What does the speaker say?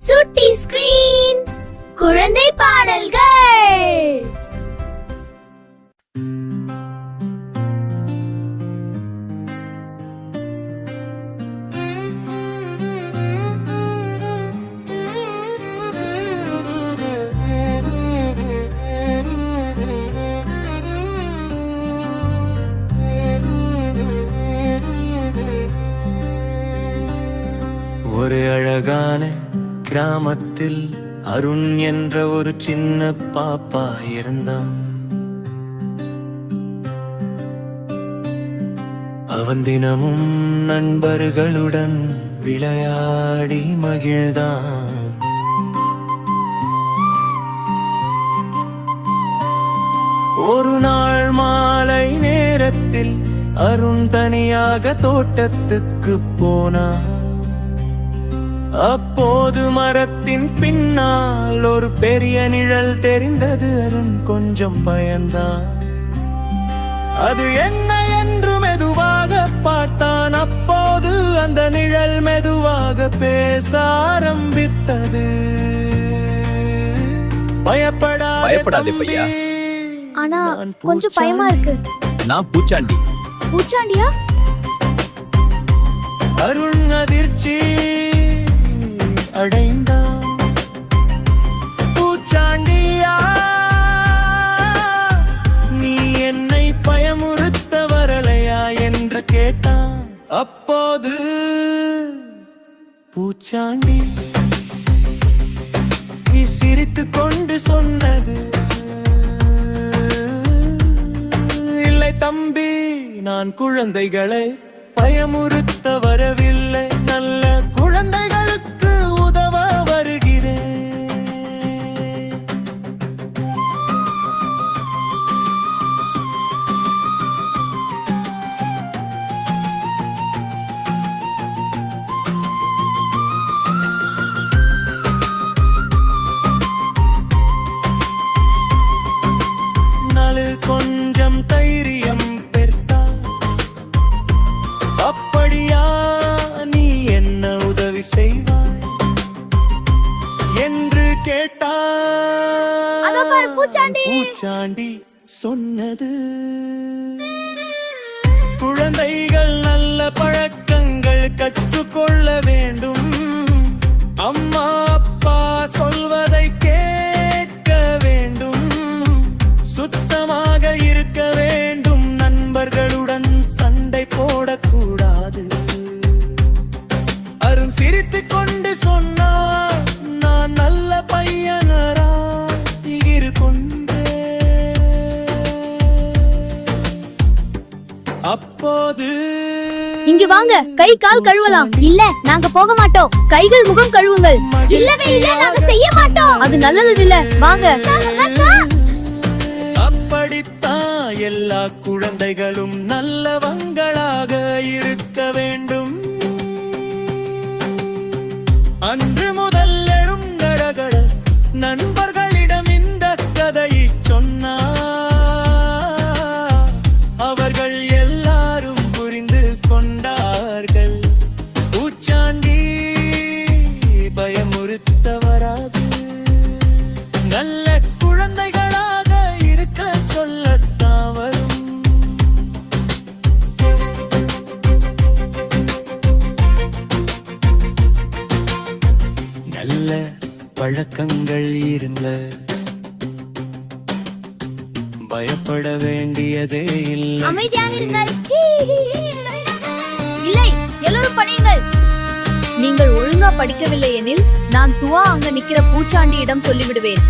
சுட்டி ஸ்கிரீன் குழந்தை பாடல்கள். ஒரு அழகான கிராமத்தில் அருண் என்ற ஒரு சின்ன பாப்பா இருந்தான். அவன் தினமும் நண்பர்களுடன் விளையாடி மகிழ்ந்தான். ஒரு நாள் மாலை நேரத்தில் அருண் தனியாக தோட்டத்துக்கு போனான். அப்போது மரத்தின் பின்னால் ஒரு பெரிய நிழல் தெரிந்தது. அருண் கொஞ்சம் பயந்தான். அது என்ன என்று மெதுவாக பார்த்தான். அப்போது அந்த நிழல் மெதுவாக பேச ஆரம்பித்தது. பயப்படாதே பையா, ஆனா கொஞ்சம் பயமா இருக்கு. நான் பூச்சாண்டி. பூச்சாண்டியா? அருண் அதிர்ச்சி அடைந்தான். பூச்சாண்டியா, நீ என்னை பயமுறுத்த வரலையா என்று கேட்டான். அப்போது பூச்சாண்டி சிரித்துக் கொண்டு சொன்னது, இல்லை தம்பி, நான் குழந்தைகளை பயமுறுத்த வரவில்லை, நல்ல குழந்தைகளுக்கு உதவ வருகிறேன். நாளு கொஞ்சம் தைரியம் பெற்றா. அப்படியா, நீ என்ன உதவி செய்வாய் என்று கேட்டார். பூச்சாண்டி சொன்னது, குழந்தைகள் நல்ல பழக்கங்கள் கற்றுக்கொள்ள வேண்டும். அம்மா அப்பா சொல்வதை கேட்க வேண்டும். சுத்தமாக இருக்க வேண்டும். நண்பர்களுடன் சண்டை போடக்கூடாது. அருண் சிரித்துக் கொண்டு சொன்னார், நான் நல்ல பையனரா இருக்கொண்டே. அப்போது இங்க வாங்க, கை கால் கழுவலாம். இல்ல, நாங்க போக மாட்டோம். கைகள் முகம் கழுவுங்கள். இல்லவே இல்ல, நாங்க செய்ய மாட்டோம். அது நல்லது இல்ல, வாங்க. அப்படித்தான் எல்லா குழந்தைகளும் நல்லவங்களாக இருக்க வேண்டும். அன்று முதல் எழும் கடகட நண்பர்களிடம் இந்த கதையை சொன்னார். அவர்கள் எல்லாரும் புரிந்து கொண்டார்கள். பூச்சாண்டி பயமுறுத்த வராது, நல்ல குழந்தைகளாக இருக்க சொல்லத்தான் வரும். நல்ல பழக்கங்கள் இருந்த பயப்பட வேண்டியதே இல்லை. அமைதியாக இருங்கள். இல்லை, எல்லாரும் படியுங்கள். நீங்கள் ஒழுங்கா படிக்கவில்லை எனில் நான் துவா அங்க நிக்கிற பூச்சாண்டியிடம் சொல்லிவிடுவேன்.